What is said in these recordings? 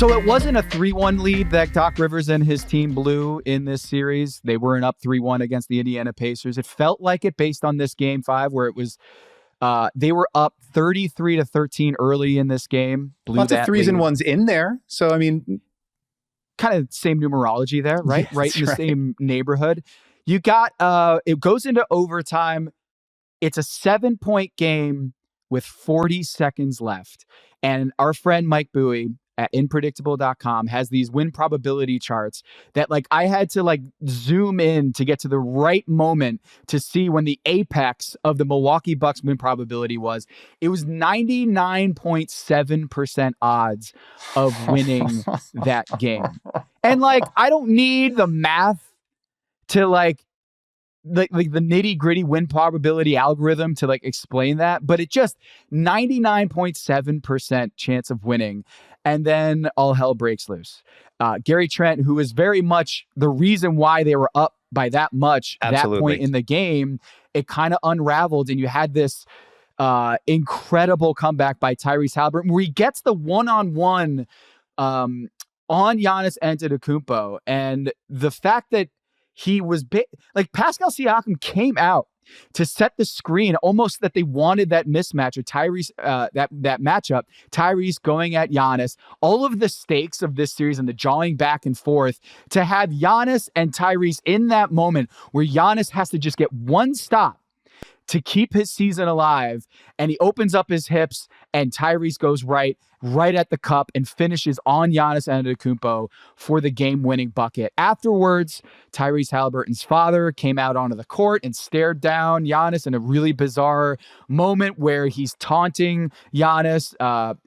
So it wasn't a 3-1 lead that Doc Rivers and his team blew in this series. They weren't up 3-1 against the Indiana Pacers. It felt like it based on this game 5 where it was they were up 33-13 early in this game. Blew Lots of threes lead. and ones in there. So, I mean, kind of same numerology there, right? Yeah, right in the same neighborhood. You got, it goes into overtime. It's a 7-point game with 40 seconds left. And our friend Mike Bowie at inpredictable.com has these win probability charts that like I had to like zoom in to get to the right moment to see when the apex of the Milwaukee Bucks win probability was. It was 99.7% odds of winning that game. And like, I don't need the math to like the nitty gritty win probability algorithm to like explain that, but it just 99.7% chance of winning. And then all hell breaks loose. Gary Trent, who is very much the reason why they were up by that much at that point in the game, it kind of unraveled. And you had this incredible comeback by Tyrese Haliburton where he gets the one-on-one on Giannis Antetokounmpo. And the fact that he was like Pascal Siakam came out to set the screen almost that they wanted that mismatch or Tyrese, that matchup, Tyrese going at Giannis, all of the stakes of this series and the jawing back and forth to have Giannis and Tyrese in that moment where Giannis has to just get one stop to keep his season alive. And he opens up his hips and Tyrese goes right at the cup and finishes on Giannis Antetokounmpo for the game-winning bucket. Afterwards, Tyrese Haliburton's father came out onto the court and stared down Giannis in a really bizarre moment where he's taunting Giannis,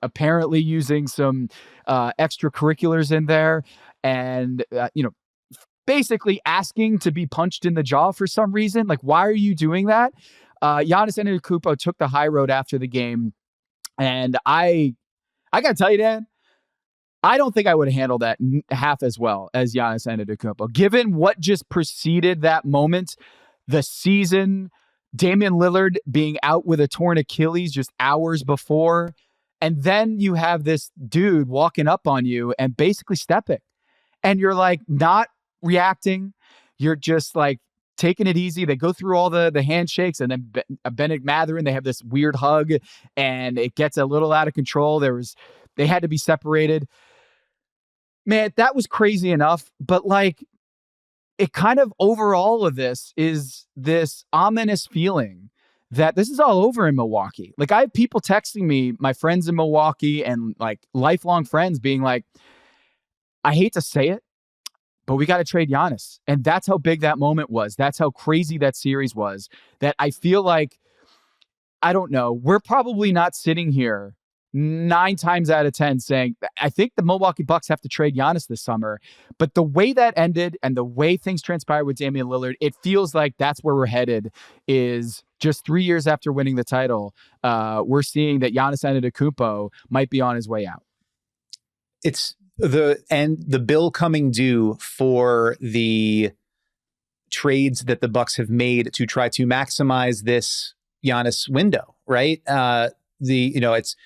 apparently using some extracurriculars in there and, basically asking to be punched in the jaw for some reason. Like, why are you doing that? Giannis Antetokounmpo took the high road after the game. And I got to tell you, Dan, I don't think I would have handled that half as well as Giannis Antetokounmpo. Given what just preceded that moment, the season, Damian Lillard being out with a torn Achilles just hours before, and then you have this dude walking up on you and basically stepping. And you're like not reacting. You're just like taking it easy. They go through all the handshakes and then Bennett Mathurin, they have this weird hug and it gets a little out of control. They had to be separated. Man, that was crazy enough. But like, it kind of over all of this is this ominous feeling that this is all over in Milwaukee. Like I have people texting me, my friends in Milwaukee and like lifelong friends being like, I hate to say it, but we got to trade Giannis. And that's how big that moment was. That's how crazy that series was. That I feel like, I don't know, we're probably not sitting here 9 times out of 10 saying, I think the Milwaukee Bucks have to trade Giannis this summer. But the way that ended and the way things transpired with Damian Lillard, it feels like that's where we're headed is just 3 years after winning the title. We're seeing that Giannis Antetokounmpo might be on his way out. It's the bill coming due for the trades that the Bucks have made to try to maximize this Giannis window, right? It's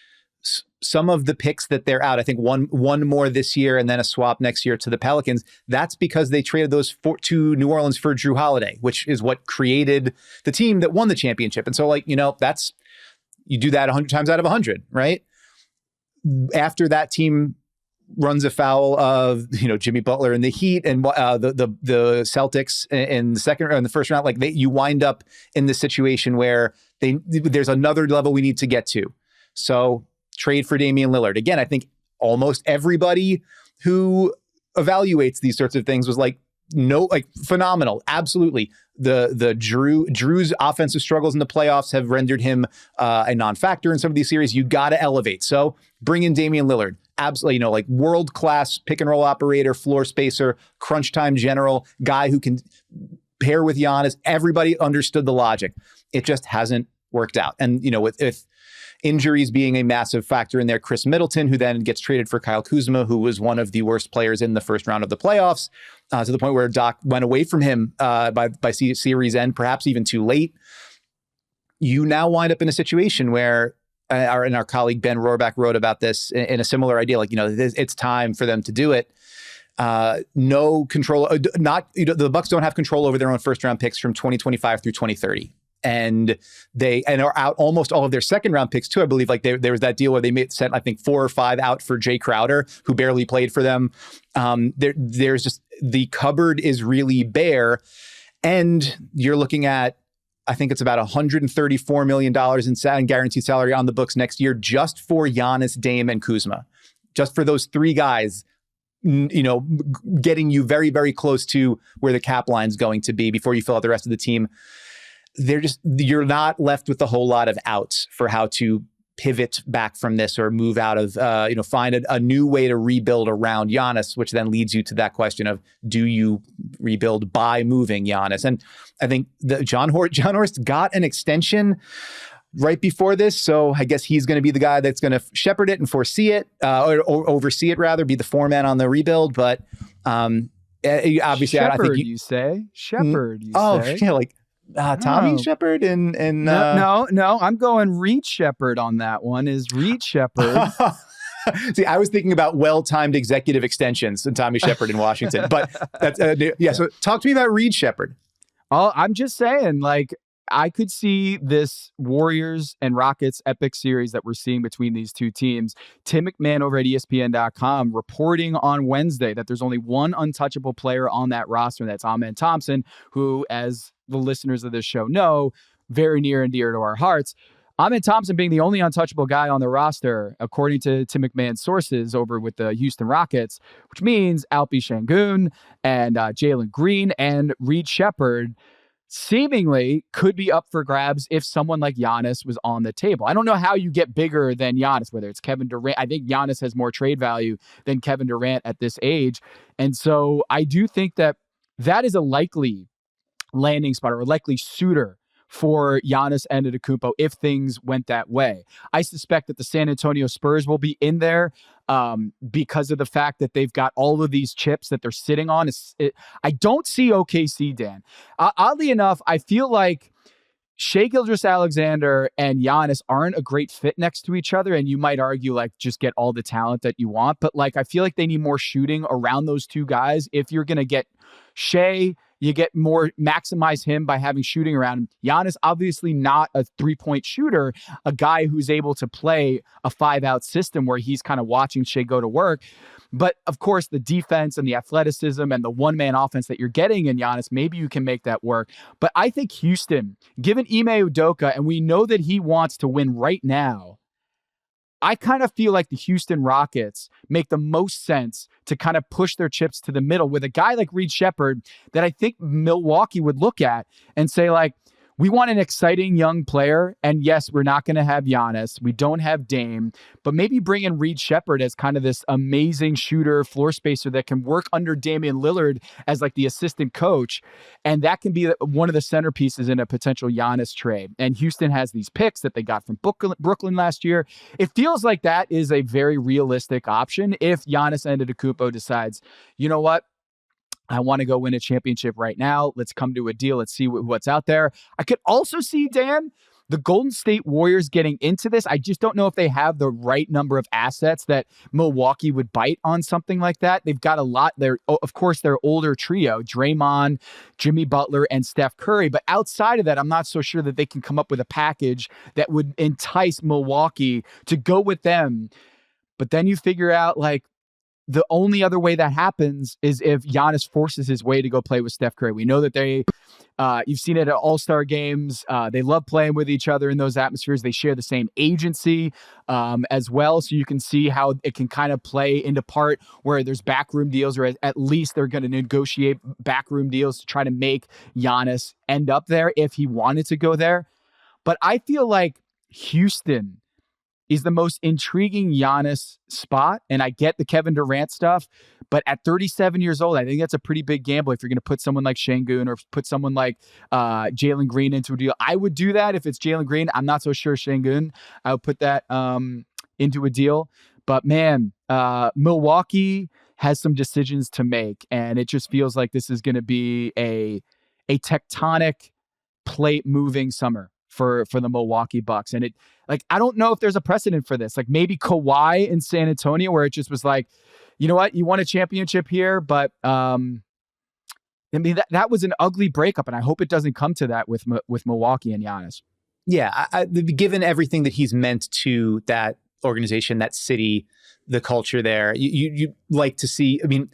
some of the picks that they're out. I think one more this year and then a swap next year to the Pelicans. That's because they traded those to New Orleans for Drew Holiday, which is what created the team that won the championship. And so that's, you do that 100 times out of 100, right? After that team runs afoul of Jimmy Butler and the Heat and the Celtics in the second or in the first round, you wind up in this situation where there's another level we need to get to. So trade for Damian Lillard. Again, I think almost everybody who evaluates these sorts of things was phenomenal. Absolutely. The Drew's offensive struggles in the playoffs have rendered him a non-factor in some of these series. You got to elevate. So bring in Damian Lillard. Absolutely, world-class pick and roll operator, floor spacer, crunch time general, guy who can pair with Giannis. Everybody understood the logic. It just hasn't worked out. And, with injuries being a massive factor in there, Chris Middleton, who then gets traded for Kyle Kuzma, who was one of the worst players in the first round of the playoffs, to the point where Doc went away from him by series end, perhaps even too late. You now wind up in a situation where and our colleague Ben Rohrbach wrote about this in a similar idea. Like, it's time for them to do it. No control, the Bucks don't have control over their own first round picks from 2025 through 2030. And they are out almost all of their second round picks too. I believe like there was that deal where they sent, I think, 4 or 5 out for Jay Crowder, who barely played for them. There's just, the cupboard is really bare. And you're looking at, I think it's about $134 million in guaranteed salary on the books next year, just for Giannis, Dame, and Kuzma. Just for those 3 guys, getting you very, very close to where the cap line's going to be before you fill out the rest of the team. You're not left with a whole lot of outs for how to pivot back from this or move out of, find a new way to rebuild around Giannis, which then leads you to that question of, do you rebuild by moving Giannis? And I think John Horst got an extension right before this, so I guess he's going to be the guy that's going to shepherd it and foresee it, or oversee it rather, be the foreman on the rebuild. But obviously, Shepherd, I think you say Shepherd. You say, yeah, like Tommy Shepherd and no, I'm going Reed Shepherd on that one. Is Reed Shepherd? See, I was thinking about well-timed executive extensions and Tommy Shepherd in Washington, but that's yeah. So talk to me about Reed Shepherd. Oh, I'm just saying, like, I could see this Warriors and Rockets epic series that we're seeing between these two teams. Tim McMahon over at ESPN.com reporting on Wednesday that there's only one untouchable player on that roster, and that's Amen Thompson, who, as the listeners of this show know, very near and dear to our hearts. Amen Thompson being the only untouchable guy on the roster, according to Tim McMahon's sources over with the Houston Rockets, which means Alpi Şengün and Jalen Green and Reed Shepherd seemingly could be up for grabs if someone like Giannis was on the table. I don't know how you get bigger than Giannis, whether it's Kevin Durant. I think Giannis has more trade value than Kevin Durant at this age. And so I do think that is a likely landing spot or a likely suitor for Giannis Antetokounmpo if things went that way. I suspect that the San Antonio Spurs will be in there because of the fact that they've got all of these chips that they're sitting on. I don't see OKC, Dan. Oddly enough, I feel like Shai Gilgeous-Alexander and Giannis aren't a great fit next to each other, and you might argue, like, just get all the talent that you want, but, like, I feel like they need more shooting around those two guys. If you're going to get Shai, you get more, maximize him by having shooting around him. Giannis, obviously not a three-point shooter, a guy who's able to play a 5-out system where he's kind of watching Shai go to work. But, of course, the defense and the athleticism and the one-man offense that you're getting in Giannis, maybe you can make that work. But I think Houston, given Ime Udoka, and we know that he wants to win right now, I kind of feel like the Houston Rockets make the most sense to kind of push their chips to the middle with a guy like Reed Shepherd that I think Milwaukee would look at and say, like, we want an exciting young player. And yes, we're not going to have Giannis. We don't have Dame, but maybe bring in Reed Shepherd as kind of this amazing shooter, floor spacer that can work under Damian Lillard as like the assistant coach. And that can be one of the centerpieces in a potential Giannis trade. And Houston has these picks that they got from Brooklyn last year. It feels like that is a very realistic option if Giannis Antetokounmpo decides, you know what? I want to go win a championship right now. Let's come to a deal. Let's see what's out there. I could also see, Dan, the Golden State Warriors getting into this. I just don't know if they have the right number of assets that Milwaukee would bite on something like that. They've got a lot there. Of course, their older trio, Draymond, Jimmy Butler, and Steph Curry. But outside of that, I'm not so sure that they can come up with a package that would entice Milwaukee to go with them. But then you figure out, like, the only other way that happens is if Giannis forces his way to go play with Steph Curry. We know that you've seen it at all-star games. They love playing with each other in those atmospheres. They share the same agency as well. So you can see how it can kind of play into part where there's backroom deals, or at least they're going to negotiate backroom deals to try to make Giannis end up there if he wanted to go there. But I feel like Houston is the most intriguing Giannis spot. And I get the Kevin Durant stuff, but at 37 years old, I think that's a pretty big gamble if you're going to put someone like Şengün or put someone like Jalen Green into a deal. I would do that if it's Jalen Green. I'm not so sure Şengün. I would put that into a deal. But man, Milwaukee has some decisions to make, and it just feels like this is going to be a tectonic plate moving summer for the Milwaukee Bucks. And I don't know if there's a precedent for this. Like maybe Kawhi in San Antonio, where it just was like, you know what, you won a championship here, but I mean that was an ugly breakup, and I hope it doesn't come to that with Milwaukee and Giannis. Yeah, given everything that he's meant to that organization, that city, the culture there, you like to see. I mean,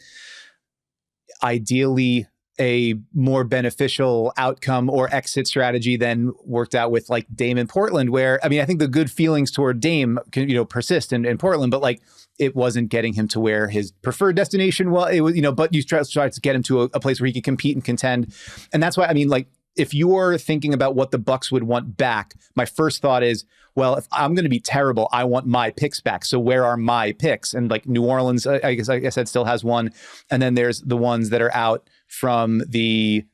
ideally, a more beneficial outcome or exit strategy than worked out with like Dame in Portland, where, I mean, I think the good feelings toward Dame can, persist in Portland, but like it wasn't getting him to where his preferred destination was. It was, but you try to get him to a place where he could compete and contend. And that's why, I mean, like, if you're thinking about what the Bucks would want back, my first thought is, well, if I'm going to be terrible, I want my picks back. So where are my picks? And like New Orleans, I guess I said, still has one. And then there's the ones that are out from the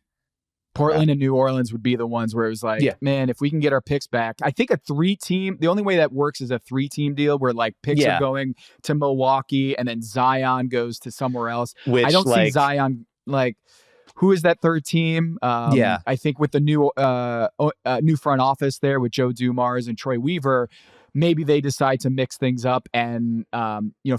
Portland and New Orleans would be the ones where it was like, man, if we can get our picks back. I think a 3-team, the only way that works is a 3-team deal where like picks are going to Milwaukee and then Zion goes to somewhere else. Which, I don't see Zion like. Who is that third team? I think with the new front office there with Joe Dumars and Troy Weaver, maybe they decide to mix things up and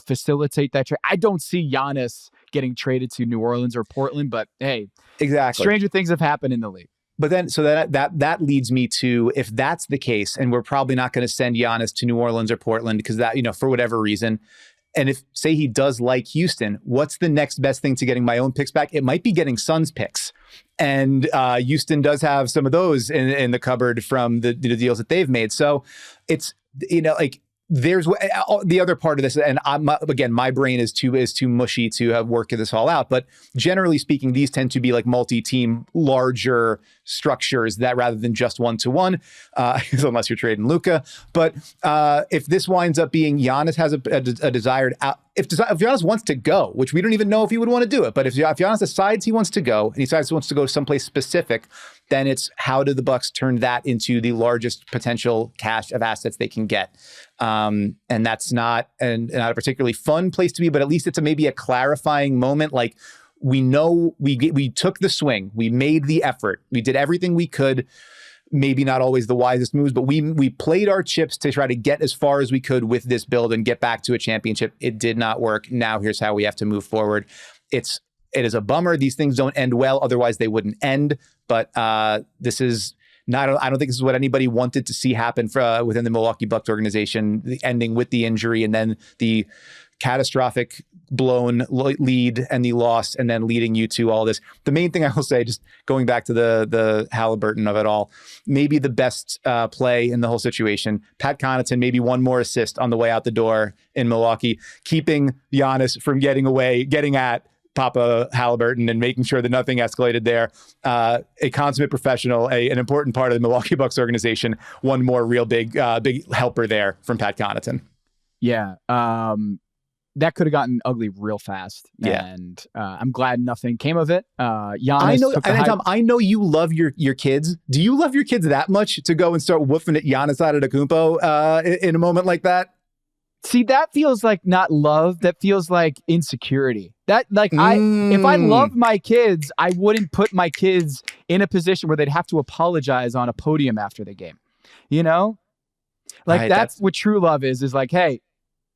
facilitate that trade. I don't see Giannis getting traded to New Orleans or Portland, but hey, exactly, stranger things have happened in the league. But then, so that leads me to, if that's the case, and we're probably not going to send Giannis to New Orleans or Portland because that, for whatever reason. And if, say, he does like Houston, what's the next best thing to getting my own picks back? It might be getting Suns picks. And Houston does have some of those in the cupboard from the deals that they've made. So it's, like, there's the other part of this, and again, my brain is too mushy to work this all out. But generally speaking, these tend to be like multi-team, larger structures that rather than just one-to-one, unless you're trading Luka. But if this winds up being Giannis has a desired out, if Giannis wants to go, which we don't even know if he would want to do it, but if Giannis decides he wants to go and he decides he wants to go someplace specific, then it's how do the Bucks turn that into the largest potential cache of assets they can get. And that's not a particularly fun place to be, but at least it's maybe a clarifying moment. Like, we know we took the swing, we made the effort, we did everything we could. Maybe not always the wisest moves, but we played our chips to try to get as far as we could with this build and get back to a championship. It did not work. Now here's how we have to move forward. It is a bummer. These things don't end well. Otherwise they wouldn't end. But this is not, I don't think this is what anybody wanted to see happen within the Milwaukee Bucks organization, the ending with the injury and then the catastrophic blown lead and the loss and then leading you to all this. The main thing I will say, just going back to the Haliburton of it all, maybe the best play in the whole situation, Pat Connaughton, maybe one more assist on the way out the door in Milwaukee, keeping Giannis from getting at Papa Haliburton and making sure that nothing escalated there. A consummate professional, an important part of the Milwaukee Bucks organization. One more real big helper there from Pat Connaughton. Yeah. That could have gotten ugly real fast. Yeah. And I'm glad nothing came of it. Giannis Tom, I know you love your kids. Do you love your kids that much to go and start woofing at Giannis Antetokounmpo in a moment like that? See, that feels like not love. That feels like insecurity. That if I love my kids, I wouldn't put my kids in a position where they'd have to apologize on a podium after the game. Like that's what true love is like, hey,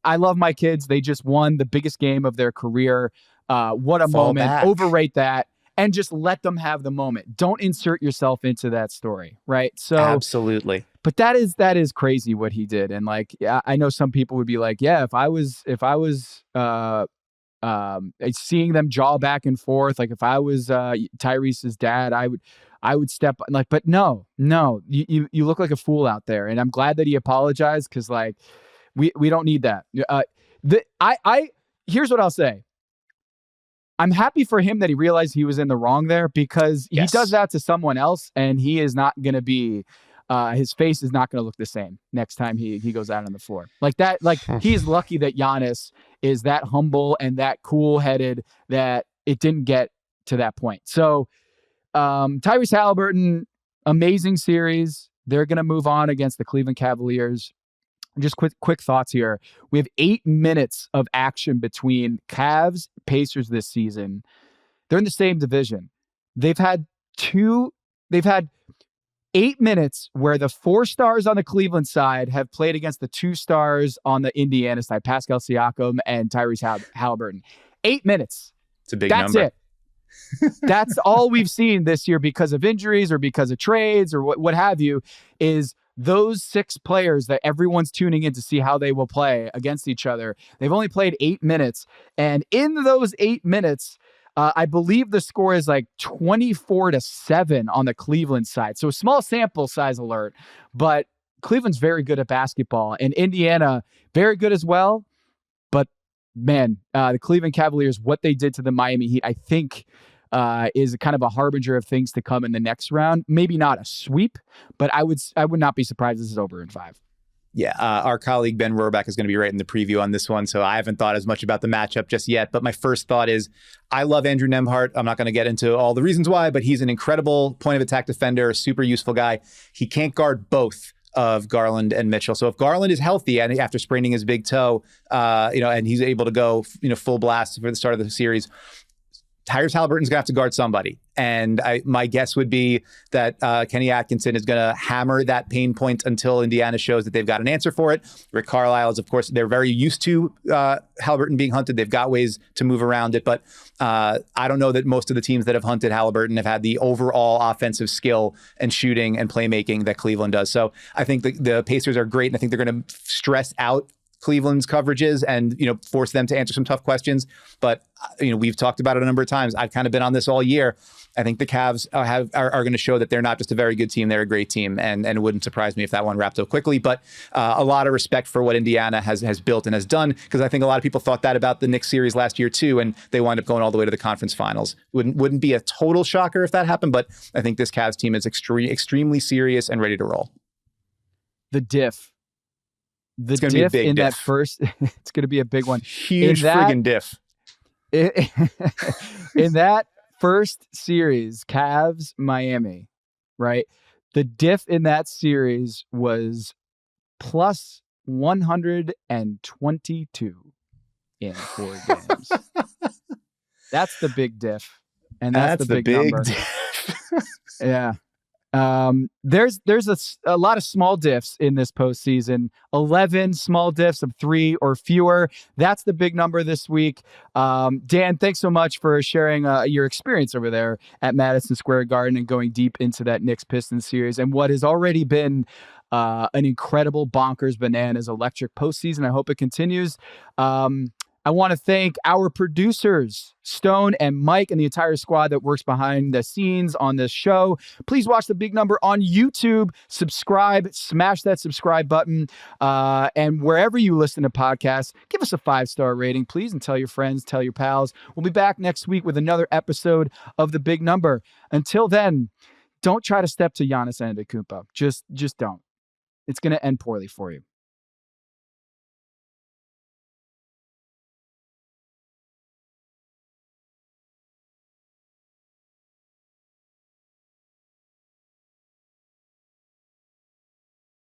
I love my kids. They just won the biggest game of their career. What a moment. Back. Overrate that and just let them have the moment. Don't insert yourself into that story, right? So absolutely. But that is crazy what he did. And like, I know some people would be like, yeah, if I was seeing them jaw back and forth, like if I was Tyrese's dad, I would step like, but no, you look like a fool out there. And I'm glad that he apologized because like, we don't need that. Here's what I'll say. I'm happy for him that he realized he was in the wrong there because he does that to someone else and he is not going to be, his face is not going to look the same next time he goes out on the floor like that. Like he is lucky that Giannis is that humble and that cool headed that it didn't get to that point. So Tyrese Haliburton, amazing series. They're going to move on against the Cleveland Cavaliers. Just quick thoughts here. We have 8 minutes of action between Cavs, Pacers this season. They're in the same division. They've had 8 minutes where the 4 stars on the Cleveland side have played against the 2 stars on the Indiana side, Pascal Siakam and Tyrese Halliburton. 8 minutes. It's a big number. That's it. That's all we've seen this year because of injuries or because of trades or what have you, is those 6 players that everyone's tuning in to see how they will play against each other. They've only played 8 minutes. And in those 8 minutes, I believe the score is like 24-7 on the Cleveland side. So a small sample size alert, but Cleveland's very good at basketball and Indiana very good as well. But man, the Cleveland Cavaliers, what they did to the Miami Heat, I think is kind of a harbinger of things to come in the next round. Maybe not a sweep, but I would not be surprised this is over in 5. Yeah, our colleague Ben Rohrbach is going to be writing the preview on this one, so I haven't thought as much about the matchup just yet. But my first thought is, I love Andrew Nembhard. I'm not going to get into all the reasons why, but he's an incredible point of attack defender, a super useful guy. He can't guard both of Garland and Mitchell. So if Garland is healthy and after spraining his big toe, and he's able to go, full blast for the start of the series, Tyrese Halliburton's going to have to guard somebody. And my guess would be that Kenny Atkinson is going to hammer that pain point until Indiana shows that they've got an answer for it. Rick Carlisle is, of course, they're very used to Halliburton being hunted. They've got ways to move around it. But I don't know that most of the teams that have hunted Halliburton have had the overall offensive skill and shooting and playmaking that Cleveland does. So I think the Pacers are great. And I think they're going to stress out Cleveland's coverages and, force them to answer some tough questions. But, we've talked about it a number of times. I've kind of been on this all year. I think the Cavs are going to show that they're not just a very good team. They're a great team. And it wouldn't surprise me if that one wrapped up quickly. But a lot of respect for what Indiana has built and has done, because I think a lot of people thought that about the Knicks series last year, too. And they wound up going all the way to the conference finals. Wouldn't be a total shocker if that happened. But I think this Cavs team is extremely serious and ready to roll. The diff. It's going to be a big diff. That first, it's going to be a big one. Huge friggin' diff. In that first series, Cavs, Miami, right? The diff in that series was plus 122 in 4 games. That's the big diff. And that's the big number. Yeah. There's a lot of small diffs in this postseason. 11 small diffs of 3 or fewer. That's the big number this week. Dan, thanks so much for sharing your experience over there at Madison Square Garden and going deep into that Knicks-Pistons series and what has already been an incredible bonkers bananas electric postseason. I hope it continues. I want to thank our producers, Stone and Mike, and the entire squad that works behind the scenes on this show. Please watch The Big Number on YouTube. Subscribe, smash that subscribe button. And wherever you listen to podcasts, give us a 5-star rating, please, and tell your friends, tell your pals. We'll be back next week with another episode of The Big Number. Until then, don't try to step to Giannis Antetokounmpo. Just don't. It's going to end poorly for you.